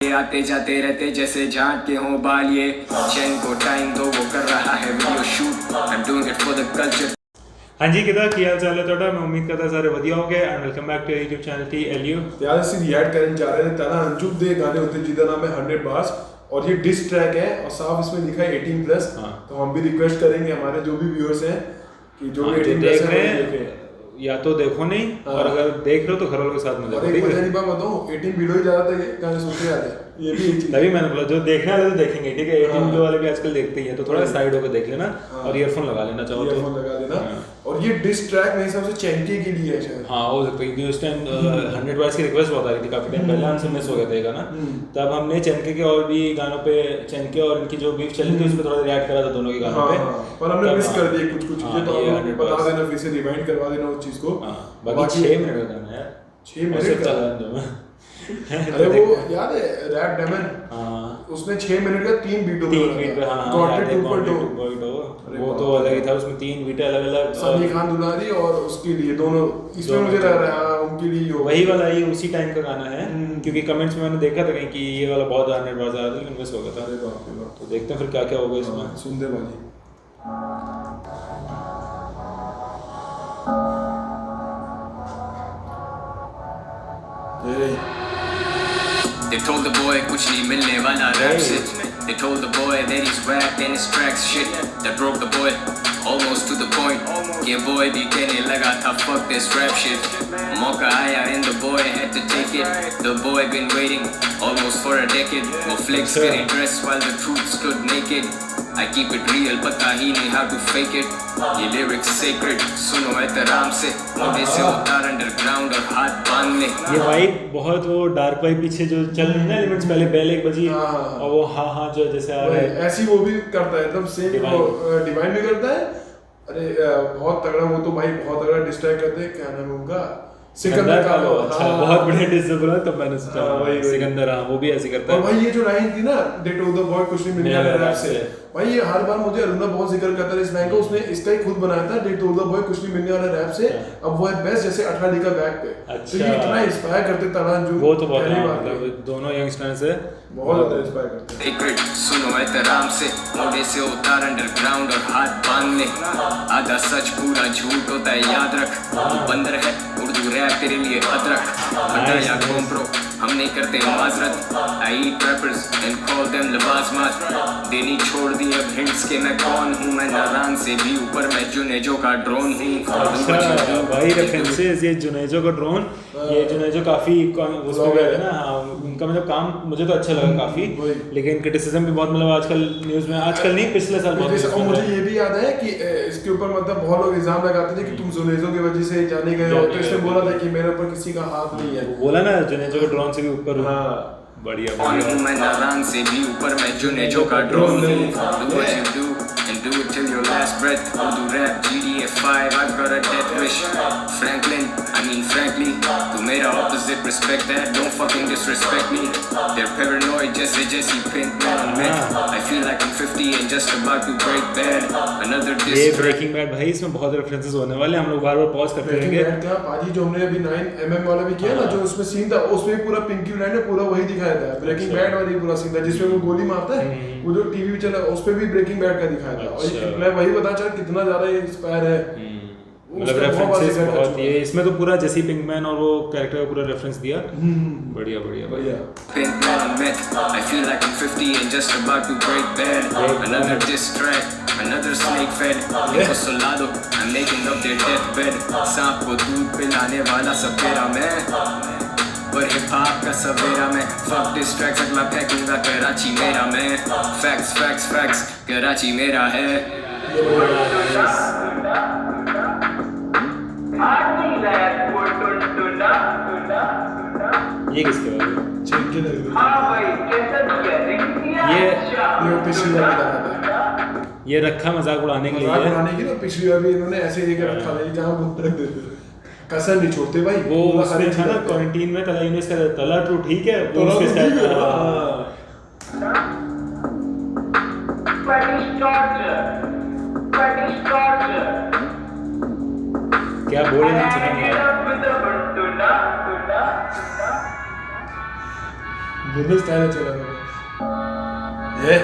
आते जाते रहते जैसे झांट के हों बाल, ये चैन को टाइम दो, वो कर रहा है video shoot, I am doing it for the culture. हाँ जी, किदा की हाल चाल है ਤੁਹਾਡਾ? मैं उम्मीद करता सारे ਵਧੀਆ ਹੋਗੇ and welcome back to YouTube channel TLU। यार ਅਸੀਂ रिएक्ट करने जा रहे हैं ताना अंजुम दे गाने होते जिसका नाम है 100 बार्स और ये डिस ट्रैक है और साफ इसमें लिखा है 18 प्लस। तो हम भी रिक्वेस्ट करेंगे हमारे जो भी व्यूअर्स हैं कि जो भी 18 प्लस है वो देखें, या तो देखो नहीं और अगर देख रहे हो तो घर वालों के साथ मजा करो। एक मजा बात बताऊं, 18 वीडियो ही ज्यादा था गाने सुनते आते हैं, ये भी एक चीज। तभी मैंने बोला जो देखने वाले तो देखेंगे, ठीक है। 18 वीडियो वाले भी आजकल देखते ही हैं, तो थोड़ा साइड होकर देख लेना और ईयरफोन लगा लेना चाहो तो ईयरफोन लगा देना। और ये डिस ट्रैक मेरे हिसाब से चैंके के लिए है शायद। हाँ, हो सकता है क्योंकि उस टाइम 100 बार्स की रिक्वेस्ट बहुत आ रही थी काफी टाइम पहले, हमसे मिस हो गया था ये गाना। तब हमने चैनके के और भी गानों पे, चैनके और इनकी जो बीफ चली थी उस पर थोड़ा रिएक्ट करा था दोनों के गानों पे, पर हमने मिस कर दिए कुछ चीजें, तो आप बता देना, फिर से रिवाइंड करवा देना उस चीज को। बाकी 6 मिनट का गाना यार, 6 मिनट का चला। अरे वो याद है रैप डेमन, उसने 6 मिनट का 3 बीटों में वो तो अलग ही था, उसमें 3 बीटें अलग अलग, सनी खान दुलारी और उसके लिए दोनों, इसमें मुझे लग रहा है उनके लिए वही वाला ही उसी टाइम का गाना है। क्योंकि कमेंट्स में मैंने देखा था कहीं कि ये वाला बहुत 100 बार आ रहा था, इन्वेस्ट हो गया था। तो देखते हैं फिर क्या क्या होगा इसमें। सुन दे बाजी। They told the boy कुछ नहीं मिलने वाला rap shit. They told the boy that he's whack and his tracks shit. That broke the boy almost to the point. ये boy भी कहने लगा था fuck this rap shit. मौका आया and the boy had to take it. The boy been waiting almost for a decade. वो flex very dressed while the truth stood naked. I keep it real, पता ही नहीं how to fake it. ये lyrics sacred, सुनो एहतराम से, मोटे से उतार अंडरग्राउंड और हाथ बांध ले। ये वाइब बहुत, वो डार्क वाइब पीछे जो चल रही है ना एलिमेंट्स, पहले बेल एक बजी और वो हाँ जो जैसे आ रहा है, ऐसी वो भी करता है एकदम सेम, वो डिवाइन भी करता है। अरे बहुत तगड़ा, वो तो भाई बहुत तगड़ा डिस्ट्रैक्ट करते हैं, क्या नाम है उनका, सिकंदर कालो। अच्छा, बहुत बढ़िया डिस बोला, तब मैंने सोचा सिकंदर, हाँ वो भी ऐसे करता है। और भाई ये जो लाइन थी ना, दे टोल्ड द बॉय कुछ नहीं मिलने वाला रैप से, भाई ये हर बार मुझे अरुणा बहुत जिक्र करता है इस लाइन का। उसने इसका ही खुद बनाया था, दे टोल्ड द बॉय कुछ नहीं मिलने वाला रैप से, अब वो है बेस्ट जैसे 18 लिखा बैक पे। तो ये इतना इंस्पायर करते ताना जो वो तो बहुत, मतलब दोनों यंगस्टर्स से बहुत ज्यादा इंस्पायर करते हैं। सीक्रेट सुनो एहतराम से, मोटे से उतार अंडरग्राउंड और हाथ बांध ले। आधा सच पूरा झूठ होता है याद रख, तू बंदर है उर्दू रैप तेरे लिए अदरक। बंदर या घोंपड़ो हम नहीं करते माजरत, आई ईट रैपर्स एंड कॉल देम लबाजमात। देनी छोड़ दी अब हिंट्स के मैं कौन हूँ, मैं नारायण से भी ऊपर, मैं जुनेजो का ड्रोन हूँ। भाई रेफरेंसेस, ये जुनेजो का ड्रोन, ये जुनेजो काफी उसमें गए थे ना। हाँ, उनका मतलब काम मुझे तो अच्छा लगा काफी, लेकिन क्रिटिसिज्म भी बहुत, मतलब आजकल न्यूज में, आजकल नहीं पिछले साल बहुत। और मुझे ये भी याद है कि इसके ऊपर मतलब बहुत लोग इल्जाम लगाते थे कि तुम जुनेजो की वजह से जाने गए हो, तो इसने बोला था कि मेरे ऊपर किसी का हाथ नहीं है, बोला ना जुनेजो का ड्रोन से भी ऊपर। हाँ बढ़िया बढ़िया। मैं नारायण से भी ऊपर, मैं जुनेजो का ड्रोन हूँ। Do what you do and do it till your last breath. Urdu rap GTA 5, I've got a death wish. Franklin, I mean frankly, तू मेरा opposite, respect that, don't fucking disrespect me. They're paranoid जैसे Jesse Pinkman on meth. I feel like I'm 50 and just about to break bad. Another diss. ये breaking bad भाई, इसमें बहुत references होने वाले, हम लोग बार बार पॉज करते रहेंगे। क्या पाजी जो हमने अभी 9mm वाला भी किया ना, जो उसमें सीन था, उसमें पूरा पिंकी ब्लाइंड ने पूरा वही दिखाया था, ब्रेकिंग बैड वाली पूरा सीन था जिसमें वो गोली मारता है, वो जो टीवी पे चला उस पे भी ब्रेकिंग बैड का दिखाया था। और मैं वही बता चाह कितना ज्यादा ये इंस्पायर है, मतलब रेफरेंसेस बहुत, ये इसमें तो पूरा जेसी पिंकमैन और वो कैरेक्टर का पूरा रेफरेंस दिया। बढ़िया बढ़िया बढ़िया। Pinkman on meth. I feel like I'm 50 and just about to break bad. Another diss track, another snake fed. इनको सुला दो, I'm making up their deathbed. सांप को दूध पिलाने वाला सपेरा मैं, और हिप हॉप का सवेरा में। Fuck diss tracks, अगला फेंकूंगा कराची मेरा मैं। Facts facts facts, कराची मेरा है। ये किसके बारे में? चैंके लग ये पिछली बार बताया था, ये रखा मजाक उड़ाने के लिए, मजाक उड़ाने के लिए। पिछली बार भी इन्होंने ऐसे ही रखा था जहाँ बुत रख देते थे, कसर नहीं छोड़ते भाई। वो उसमें था ना क्वारंटीन में, तला यूनिस का तला तो ठीक है, वो उसके स्टाइल क्या बोले नहीं सुना। दोनों स्टाइल अच्छा लगा ये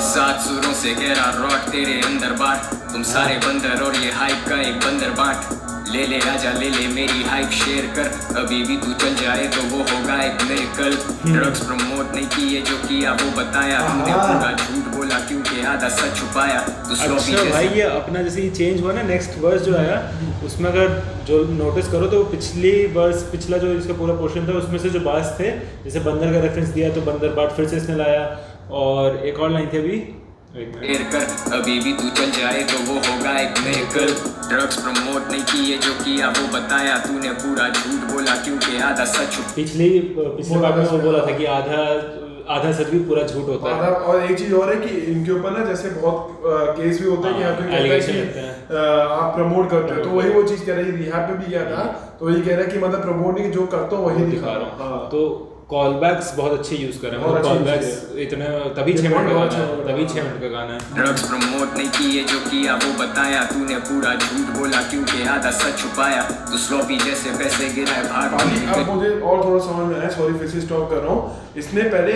सात सुरों से गहरा रॉक तेरे अंदर बाट, तुम सारे बंदर और ये हाइप का एक बंदर बाट। ले ले आजा ले ले मेरी हाइप शेयर कर, अभी भी तू चल जाए तो वो होगा एक मिरेकल। ड्रग्स प्रमोट नहीं किए जो किया वो बताया, तूने पूरा झूठ बोला क्योंकि आधा सच छुपाया। तू अच्छा भाई ये अपना जैसे ये चेंज हुआ ना, नेक्स्ट वर्स जो आया उसमें अगर जो नोटिस करो तो पिछली वर्स पिछला जो इसका पूरा पोर्शन था उसमें से जो बास थे, जैसे बंदर का रेफरेंस दिया तो बंदर बाट फिर से इसने लाया, और एक और लाइन थी अभी कर, अभी भी तू चल जाए तो वो होगा एक मिरेकल। ड्रग्स प्रमोट नहीं किए जो किया वो बताया, तूने पूरा झूठ बोला क्योंकि आधा सच। पिछले बार में वो बोला था कि आधा सच भी पूरा झूठ होता है। और एक चीज और है कि इनके ऊपर ना जैसे बहुत केस भी होते हैं कि आपको कहता है कि आप प्रमोट करते हो, तो वही वो चीज कह रही थी यहाँ पे भी क्या था, तो वही कह रहा है कि मतलब प्रमोट नहीं जो करता हूँ वही दिखा रहा हूँ। तो कॉल बैक्स बहुत अच्छे यूज कर रहे हैं, कॉल बैक्स इतने तभी 6 मिनट का गाना है, तभी 6 मिनट का गाना है। ड्रग्स प्रमोट नहीं किए जो किया वो बताया, तूने पूरा झूठ बोला क्योंकि आधा सच छुपाया। तू स्लोपी जैसे पैसे गिराए भाग। अब मुझे और थोड़ा समझ में आया, सॉरी फिर से स्टॉप कर रहा हूँ। इसने पहले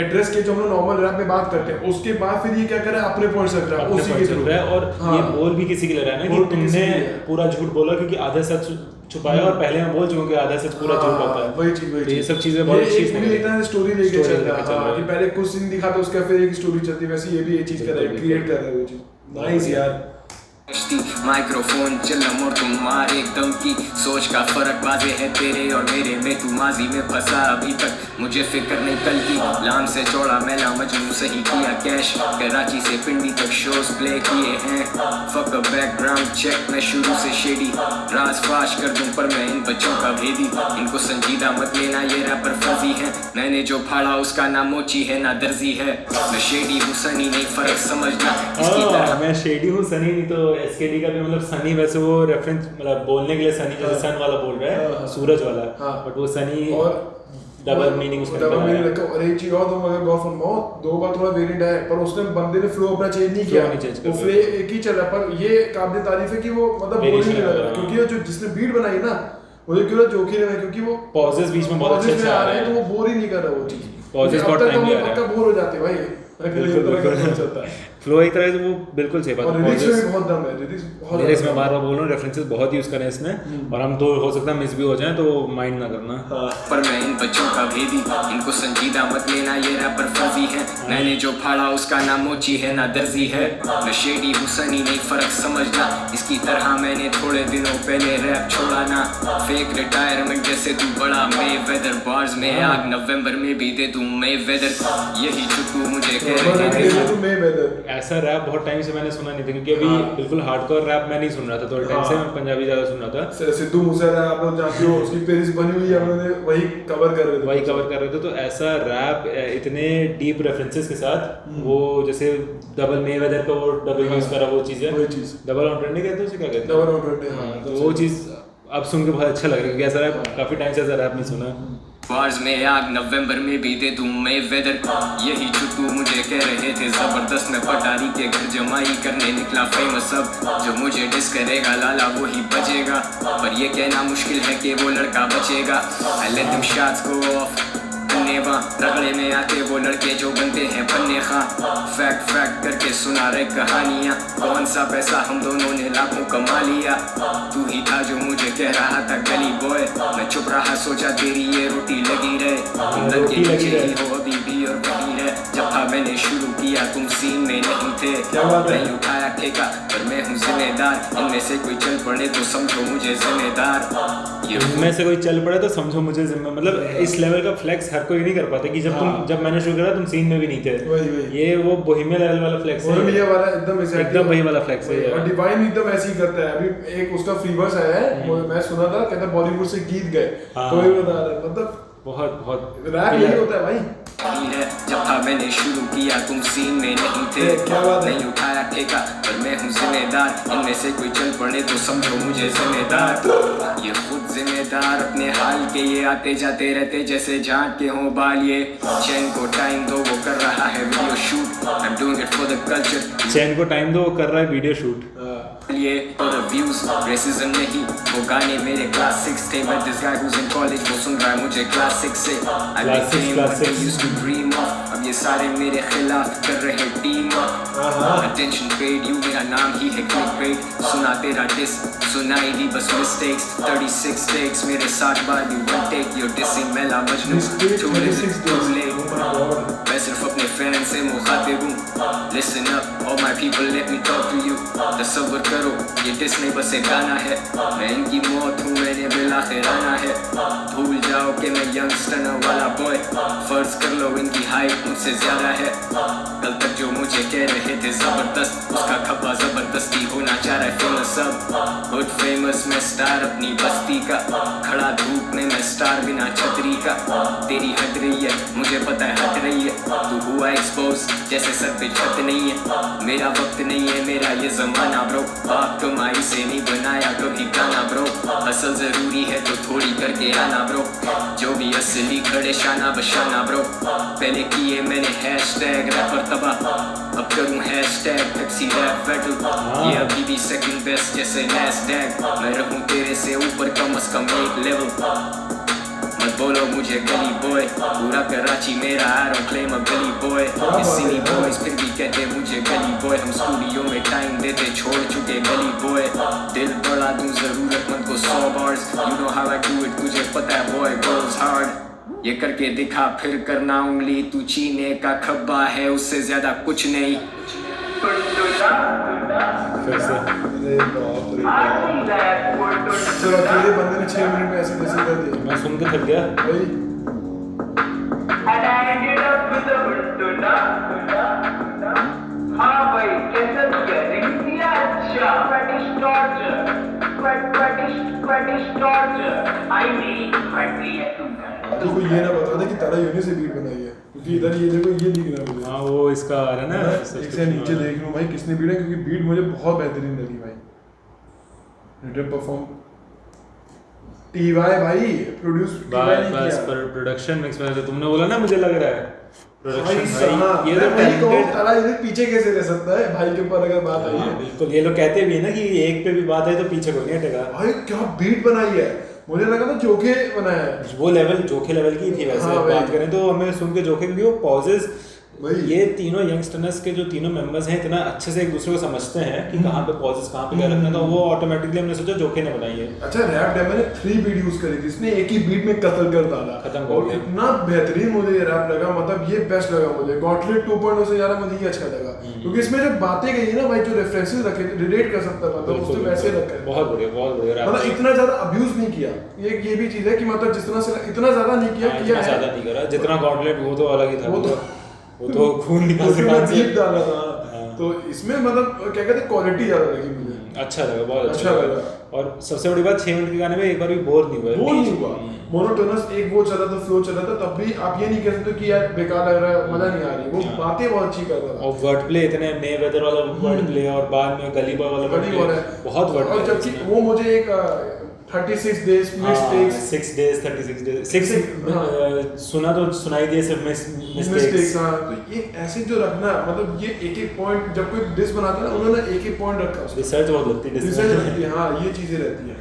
एड्रेस के जो हम लोग नॉर्मल रैप में बात करते हैं, उसके बाद फिर ये क्या कर रहा है, अपने पॉइंट रख रहा है उसी के थ्रू, और ये बोल भी किसी के लिए रहा है ना कि तुमने पूरा झूठ बोला क्योंकि आधा सच छुपाया, और पहले मैं बोल चुका हूँ कि आधा सच पूरा झूठ होता है। वही चीज ये सब चीजें बहुत अच्छी है, स्टोरी लेके चल रहा है कि पहले कुछ सीन दिखाता उसका फिर एक स्टोरी चलती है, वैसे ये भी ये चीज कर रहा है, क्रिएट कर रहा है वो चीज। नाइस यार। माइक्रोफोन चलम और तुम मार एकदम की सोच का फर्क वाजे है तेरे और मेरे में। तू माजी में फंसा अभी तक मुझे फिक्र नहीं कल की, लाम से चौड़ा मैला मजनू सही किया कैश, कराची से पिंडी तक शोज प्ले किए हैं। फक बैकग्राउंड चेक मैं शुरू से शेडी, राज फाश कर दूं पर मैं इन बच्चों का भेदी। इनको संजीदा मत लेना ये रैपर फर्जी है, मैंने जो फाड़ा उसका ना मोची है ना दर्जी है। मैं शेडी हूँ सनी नहीं फर्क समझना इसकी तरह। मैं शेडी हूँ सनी नहीं, तो एसकेडी का भी मतलब सनी वैसे वो रेफरेंस मतलब बोलने के लिए सनी जैसे सन वाला बोल रहा है, सूरज वाला, बट वो सनी और डबल मीनिंग उसका डबल मीनिंग रखा। और एक चीज और तुम अगर गौर फरमाओ, दो बार थोड़ा वेरिएंट है पर उसने बंदे ने फ्लो अपना चेंज नहीं किया, वो फ्लो एक ही चल रहा है। पर ये काबिल तारीफ है कि वो मतलब बोल नहीं रहा, क्योंकि जो जिसने बीट बनाई ना वो क्यों जोखिम है, क्योंकि वो पॉजेस बीच में बहुत अच्छे से आ रहे हैं, तो वो बोर ही नहीं कर रहा वो चीज। पॉजेस बहुत टाइम ले आ रहा है, बोर हो जाते हैं भाई। फ्लो एक तरह से वो बिल्कुल सही बात है। लिरिक्स में बहुत दम है, लिरिक्स में बार-बार बोल रहा हूं, रेफरेंसेस बहुत यूज करे इसने, और हम तो हो सकता है मिस भी हो जाएं तो माइंड ना करना। पर मैं इन बच्चों का भेदी, इनको संजीदा मत लेना ये रैपर फर्जी है, मैंने जो फाड़ा उसका ना मोची है ना दर्जी है। मैं शेडी हूं सनी नहीं फर्क समझना इसकी तरह, मैंने थोड़े दिनों पहले रैप छोड़ा ना। फेक रिटायरमेंट जैसे तू बड़ा मे वेदर, बार्स में आग नवंबर में भी दे दूं मे वेदर, यही चुकू मुझे ऐसा रैप बहुत टाइम से मैंने सुना नहीं था, क्योंकि अभी बिल्कुल हार्डकोर रैप मैं नहीं सुन रहा था, थोड़े टाइम से मैं पंजाबी ज्यादा सुन रहा था। सिद्धू मूसेवाला आप लोग जानते हो, उसकी प्लेलिस्ट बनी हुई है, उन्होंने वही कवर कर रहे थे। तो ऐसा रैप इतने डीप रेफरेंसेस के साथ, वो जैसे डबल मे वेदर का वो डबल यूज करा, वो चीज है डबल ऑन ट्रेंड नहीं कहते उसे, क्या कहते हैं, डबल ऑन ट्रेंड। तो वो चीज अब सुन के बहुत अच्छा लग रहा है, क्योंकि ऐसा रैप काफी टाइम से ऐसा रैप नहीं सुना। बार्स में आग नवंबर में भी दे दूं मैं वेदर, यही चुटू मुझे कह रहे थे जबरदस्त, मैं पटारी के घर जमाई करने निकला फेमस, अब जो मुझे डिस करेगा लाला वही बचेगा, पर ये कहना मुश्किल है कि वो लड़का बचेगा। I let them shots go off, रगड़े में आते वो लड़के जो बनते हैं पन्ने खां, फैक्ट करके सुना रहे कहानियाँ, कौन सा पैसा हम दोनों ने लाखों कमा लिया। तू ही था जो मुझे कह रहा था गली बॉय, मैं चुप रहा सोचा तेरी ये रोटी लगी रहे, तुम लड़के नीचे ही हो अभी भी और वही है, जब था मैंने शुरू किया तुम सीन में नहीं थे, नहीं उठाया ठेका पर मैं हूँ जिम्मेदार, इनमें से कोई चल पड़े तो समझो मुझे जिम्मेदार, इनमें से कोई चल पड़े तो समझो मुझे जिम्मेदार। मतलब इस लेवल का फ्लेक्स हर कोई नहीं कर पाता कि जब मैंने शुरू करा तुम सीन में भी नहीं थे, ये वो बोहेमिया लेवल वाला फ्लेक्स है, एकदम वही वाला फ्लेक्स है। और डिवाइन एकदम ऐसे ही करता है। अभी एक उसका फ्री वर्स आया है, मैं सुना था, कहता बॉलीवुड से गीत गए, तो ये बता रहा है, मतलब बहुत रैप यही होता है भाई। जब था मैंने शुरू किया तुम सीन में नहीं थे, नहीं उठाया ठेका पर मैं हूँ जिम्मेदार, इनमें से कोई चल पड़े तो समझो मुझे जिम्मेदार, ये खुद जिम्मेदार अपने हाल के, ये आते जाते रहते जैसे झांट के हों बाल, ये चैन को टाइम दो वो कर रहा है video shoot, I'm doing it for the culture। चैन को टाइम दो वो कर रहा है वीडियो शूट। ये और व्यूज रेसिज्म नहीं, वो गाने मेरे क्लासिक्स थे। मैं this guy whose in college, वो सुन रहा है मुझे क्लास 6 से। I became what I used to dream of, अब ये सारे मेरे खिलाफ कर रहे team up. Attention paid you, मेरा नाम ही है क्लिकबेट। सुना तेरा डिस, सुनाई दी बस मिस्टेक्स। 36 टेक्स मेरे 60 बार भी वन टेक। योर डिसिंग मेला मजनू टू लेट। मैं सिर्फ अपने फैन से मुखातिब हूँ। Listen up, all my people, let me talk to you. तसव्वुर करो ये डिस नहीं बस एक गाना है। मैं इनकी मौत हूँ, मैंने बिल आखिर आना है। भूल जाओ कि मैं यंगस्टर वाला बॉय। फर्ज कर लो इनकी हाइट मुझसे ज्यादा है। कल तक जो मुझे कह रहे थे जबरदस्त, उसका खब्बा जबरदस्ती होना चाह रहा है फेमस अब। गुड फेमस मैं स्टार अपनी बस्ती का, खड़ा धूप में मैं स्टार बिना छतरी का। तेरी हट रही है मुझे पता है हट रही है, तू हुआ एक्सपोज जैसे सर पे छत नहीं है। मेरा वक्त नहीं है मेरा ये जमाना ब्रो, बाप कमाई से नहीं बनाया कभी गाना ब्रो। असल जरूरी है तो थोड़ी करके आना ब्रो, जो भी असली खड़े शाना बशाना ब्रो। पहले किए मैंने हैशटैग रैपर तबाह, अब करूँ हैशटैग टैक्सी रैप बैटल। ये अभी भी सेकंड बेस्ट जैसे नैस्डैक, मैं रहूँ तेरे से ऊपर कम अज कम एक लेवल। मत बोलो मुझे गली बॉय, पूरा कराची मेरा आई डोंट क्लेम अ गली बॉय। ये सिली बॉयज फिर भी कहते मुझे गली बॉय। हम स्टूडियो में टाइम देते छोड़ चुके गली बॉय। दिल बढ़ा दूं जरूरतमंद को 100 bars, you know how I do it तुझे पता है बॉय गोज हार्ड। ये करके दिखा फिर करना उंगली, तू चीने का खब्बा है उससे ज्यादा कुछ नहीं। फिर से चलो अकेले बंदे ने 6 मिनट में ऐसे कैसे कर दिया? मैं सुन के थक गया भाई हाँ भाई कैसे किया? नहीं किया? अच्छा देखो ये ना बता दे कि तारा यूनि से बीट बनाई है, क्योंकि इधर ये देखो ये दिख रहा है मुझे। हाँ वो इसका आ रहा है ना, एक से नीचे देख लो भाई किसने बीट है, क्योंकि बीट मुझे बहुत बेहतरीन लगी भाई। रिटर्न परफॉर्म टीवाई भाई प्रोड्यूस बस पर प्रोडक्शन मिक्स में तुमने बोला ना मुझे लग रहा है प्रोडक्शन भाई, ये तो भाई को talented- तारा इधर पीछे कैसे रह सकता है भाई के ऊपर अगर बात आई हाँ, है। बिल्कुल ये लोग कहते भी है ना कि एक पे भी बात है तो पीछे को नहीं हटेगा। भाई क्या बीट बनाई है, मुझे लगा था जोखे बनाया है। वो लेवल जोखे लेवल की थी वैसे। हाँ भाई। बात करें तो हमें सुन के जोखे भी वो पॉजेस भाई ये तीनों यंगस्टर्स के जो तीनों मेंबर्स हैं इतना अच्छे से एक दूसरे को समझते हैं कि कहाँ पे पॉजेस कहाँ पे क्या रखना था, वो ऑटोमेटिकली हमने सोचा जोखे ने बनाई है। अच्छा रैप डेमो ने 3 बीट यूज करी थी, इसने एक ही बीट में कत्ल कर डाला, खत्म कर और दिया। इतना बेहतरीन मुझे ये रैप लगा, मतलब ये बेस्ट लगा मुझे। गॉटलेट 2.0 से ज्यादा मुझे ये अच्छा लगा, क्योंकि इसमें जो बातें गई है ना भाई, जो रेफरेंसेस रखे रिलेट कर सकता था, मतलब उसने वैसे रखा है। बहुत बढ़िया रैप। मतलब इतना ज्यादा अब्यूज नहीं किया, ये भी चीज है कि मतलब जिस तरह से इतना ज्यादा नहीं किया इतना ज्यादा नहीं करा जितना गॉटलेट, वो तो अलग ही था। वो तो खून निकाल से कान से जीप डाला था। तो इसमें मतलब क्या कहते हैं क्वालिटी ज्यादा लगी मुझे, अच्छा लगा, बहुत अच्छा लगा। और सबसे बड़ी बात 6 मिनट के गाने में एक बार भी बोर नहीं हुआ। वो नहीं हुआ, मोनोटोनस एक वो चला था, फ्लो चला था, तब भी आप ये नहीं कह सकते कि यार बेकार लग रहा है, मजा नहीं आ रही। वो बातें बहुत अच्छी कर रहा था, और वर्ड प्ले इतने मे वेदर वाला वर्ड प्ले, और बाद में गली बॉय वाला बड़ी हो रहा है बहुत वर्ड और जबकि वो मुझे एक 36 days मिस्टेक्स 6 days 36 days 6 सुना तो सुनाई दिए सिर्फ मिस्टेक्स। हाँ तो ये ऐसे जो रखना, मतलब ये एक एक पॉइंट जब कोई डिस बनाता है ना, उन्होंने एक एक पॉइंट रखा उसमें, रिसर्च बहुत लगती है रिसर्च रहती है। हाँ ये चीजें रहती हैं।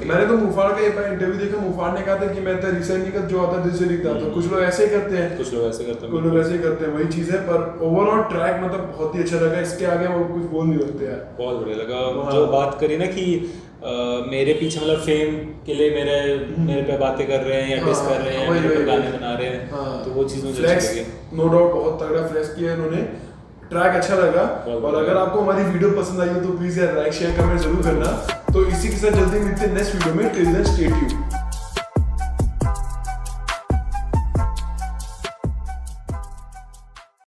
मैंने तो मुफाड़ का एक बार इंटरव्यू देखा, मुफाड़ ने कहा था कि मैं तो रिसर्च नहीं कर, जो आता दिल से लिखता था। कुछ लोग ऐसे करते हैं, कुछ लोग ऐसे करते हैं, कुछ लोग ऐसे करते हैं, वही चीज है। पर ओवरऑल ट्रैक मतलब बहुत ही अच्छा लगा, इसके आगे हम कुछ बोल नहीं सकते यार। बहुत बढ़िया लगा। जो बात करी ना कि मेरे पीछे मतलब फेम के लिए मेरे पे बातें कर रहे हैं या डिस कर रहे हैं, मेरे पे गाने बना रहे हैं, तो वो चीज़ मुझे अच्छी लगी। नो डाउट बहुत तगड़ा फ्लेक्स किया इन्होंने, ट्रैक अच्छा लगा। और अगर आपको हमारी वीडियो पसंद आई हो तो प्लीज यार लाइक शेयर कमेंट जरूर करना। तो इसी के साथ जल्दी मिलते हैं नेक्स्ट वीडियो में। Till then stay tuned.